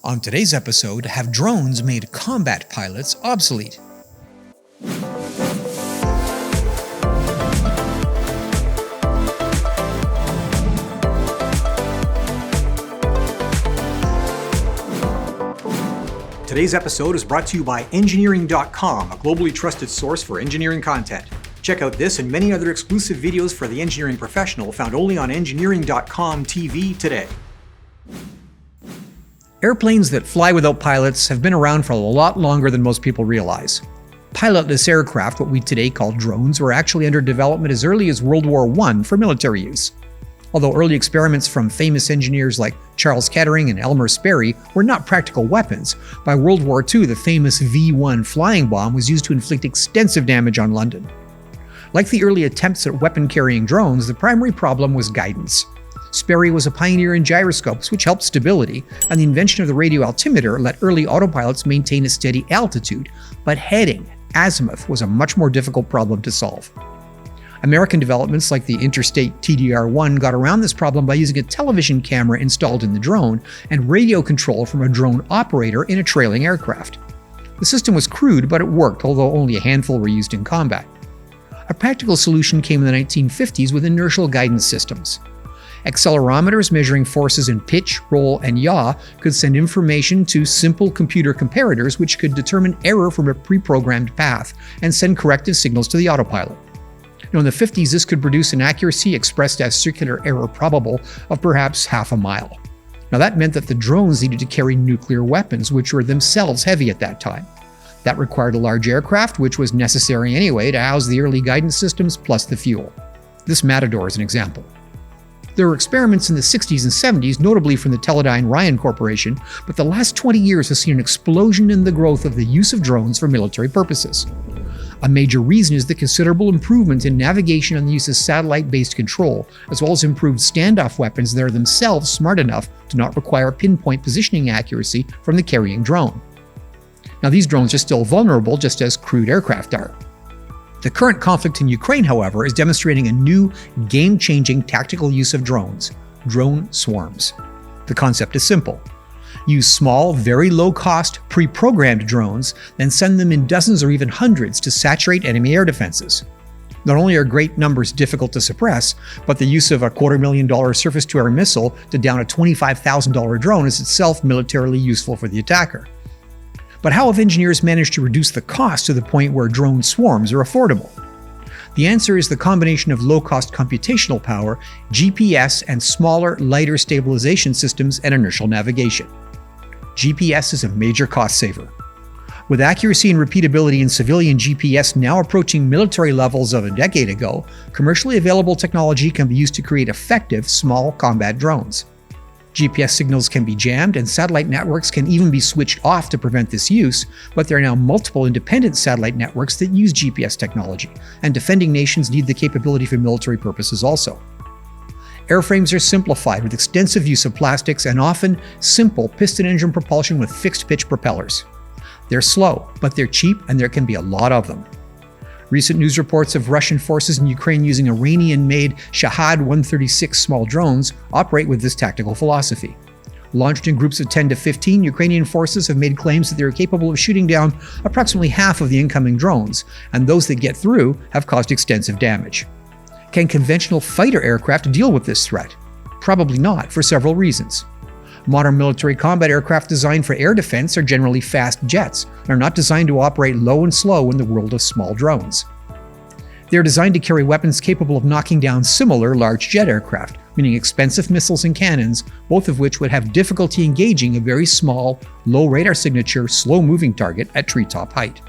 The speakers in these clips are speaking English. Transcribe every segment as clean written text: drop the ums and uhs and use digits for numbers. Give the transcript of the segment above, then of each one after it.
On today's episode, have drones made combat pilots obsolete? Today's episode is brought to you by engineering.com, a globally trusted source for engineering content. Check out this and many other exclusive videos for the engineering professional found only on engineering.com TV today. Airplanes that fly without pilots have been around for a lot longer than most people realize. Pilotless aircraft, what we today call drones, were actually under development as early as World War I for military use. Although early experiments from famous engineers like Charles Kettering and Elmer Sperry were not practical weapons, by World War II the famous V-1 flying bomb was used to inflict extensive damage on London. Like the early attempts at weapon-carrying drones, the primary problem was guidance. Sperry was a pioneer in gyroscopes, which helped stability, and the invention of the radio altimeter let early autopilots maintain a steady altitude, but heading, azimuth, was a much more difficult problem to solve. American developments like the Interstate TDR-1 got around this problem by using a television camera installed in the drone and radio control from a drone operator in a trailing aircraft. The system was crude, but it worked, although only a handful were used in combat. A practical solution came in the 1950s with inertial guidance systems. Accelerometers measuring forces in pitch, roll, and yaw could send information to simple computer comparators which could determine error from a pre-programmed path and send corrective signals to the autopilot. Now, in the 50s, this could produce an accuracy expressed as circular error probable of perhaps half a mile. Now, that meant that the drones needed to carry nuclear weapons, which were themselves heavy at that time. That required a large aircraft, which was necessary anyway to house the early guidance systems plus the fuel. This Matador is an example. There were experiments in the 60s and 70s, notably from the Teledyne Ryan Corporation, but the last 20 years has seen an explosion in the growth of the use of drones for military purposes. A major reason is the considerable improvement in navigation and the use of satellite-based control, as well as improved standoff weapons that are themselves smart enough to not require pinpoint positioning accuracy from the carrying drone. Now, these drones are still vulnerable, just as crude aircraft are. The current conflict in Ukraine, however, is demonstrating a new, game-changing tactical use of drones: drone swarms. The concept is simple. Use small, very low-cost, pre-programmed drones, then send them in dozens or even hundreds to saturate enemy air defenses. Not only are great numbers difficult to suppress, but the use of a $250,000 surface-to-air missile to down a $25,000 drone is itself militarily useful for the attacker. But how have engineers managed to reduce the cost to the point where drone swarms are affordable? The answer is the combination of low-cost computational power, GPS, and smaller, lighter stabilization systems and inertial navigation. GPS is a major cost saver. With accuracy and repeatability in civilian GPS now approaching military levels of a decade ago, commercially available technology can be used to create effective, small combat drones. GPS signals can be jammed, and satellite networks can even be switched off to prevent this use, but there are now multiple independent satellite networks that use GPS technology, and defending nations need the capability for military purposes also. Airframes are simplified with extensive use of plastics and often simple piston engine propulsion with fixed-pitch propellers. They're slow, but they're cheap, and there can be a lot of them. Recent news reports of Russian forces in Ukraine using Iranian-made Shahed 136 small drones operate with this tactical philosophy. Launched in groups of 10 to 15, Ukrainian forces have made claims that they are capable of shooting down approximately half of the incoming drones, and those that get through have caused extensive damage. Can conventional fighter aircraft deal with this threat? Probably not, for several reasons. Modern military combat aircraft designed for air defense are generally fast jets and are not designed to operate low and slow in the world of small drones. They are designed to carry weapons capable of knocking down similar large jet aircraft, meaning expensive missiles and cannons, both of which would have difficulty engaging a very small, low radar signature, slow-moving target at treetop height.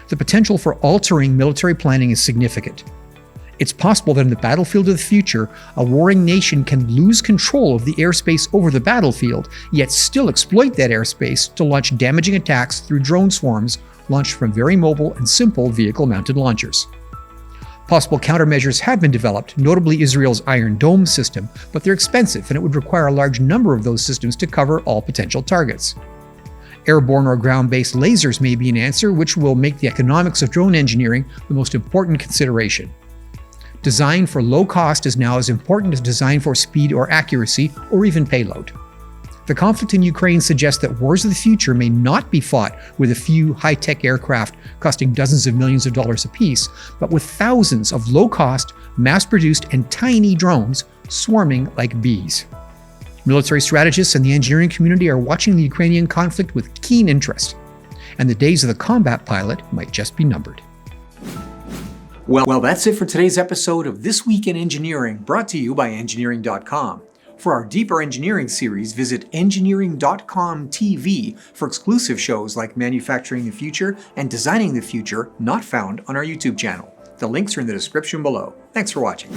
The potential for altering military planning is significant. It's possible that in the battlefield of the future, a warring nation can lose control of the airspace over the battlefield, yet still exploit that airspace to launch damaging attacks through drone swarms launched from very mobile and simple vehicle-mounted launchers. Possible countermeasures have been developed, notably Israel's Iron Dome system, but they're expensive and it would require a large number of those systems to cover all potential targets. Airborne or ground-based lasers may be an answer, which will make the economics of drone engineering the most important consideration. Design for low cost is now as important as design for speed or accuracy, or even payload. The conflict in Ukraine suggests that wars of the future may not be fought with a few high-tech aircraft costing dozens of millions of dollars apiece, but with thousands of low-cost, mass-produced, and tiny drones swarming like bees. Military strategists and the engineering community are watching the Ukrainian conflict with keen interest, and the days of the combat pilot might just be numbered. Well, that's it for today's episode of This Week in Engineering, brought to you by engineering.com. For our deeper engineering series, visit engineering.com TV for exclusive shows like Manufacturing the Future and Designing the Future, not found on our YouTube channel. The links are in the description below. Thanks for watching.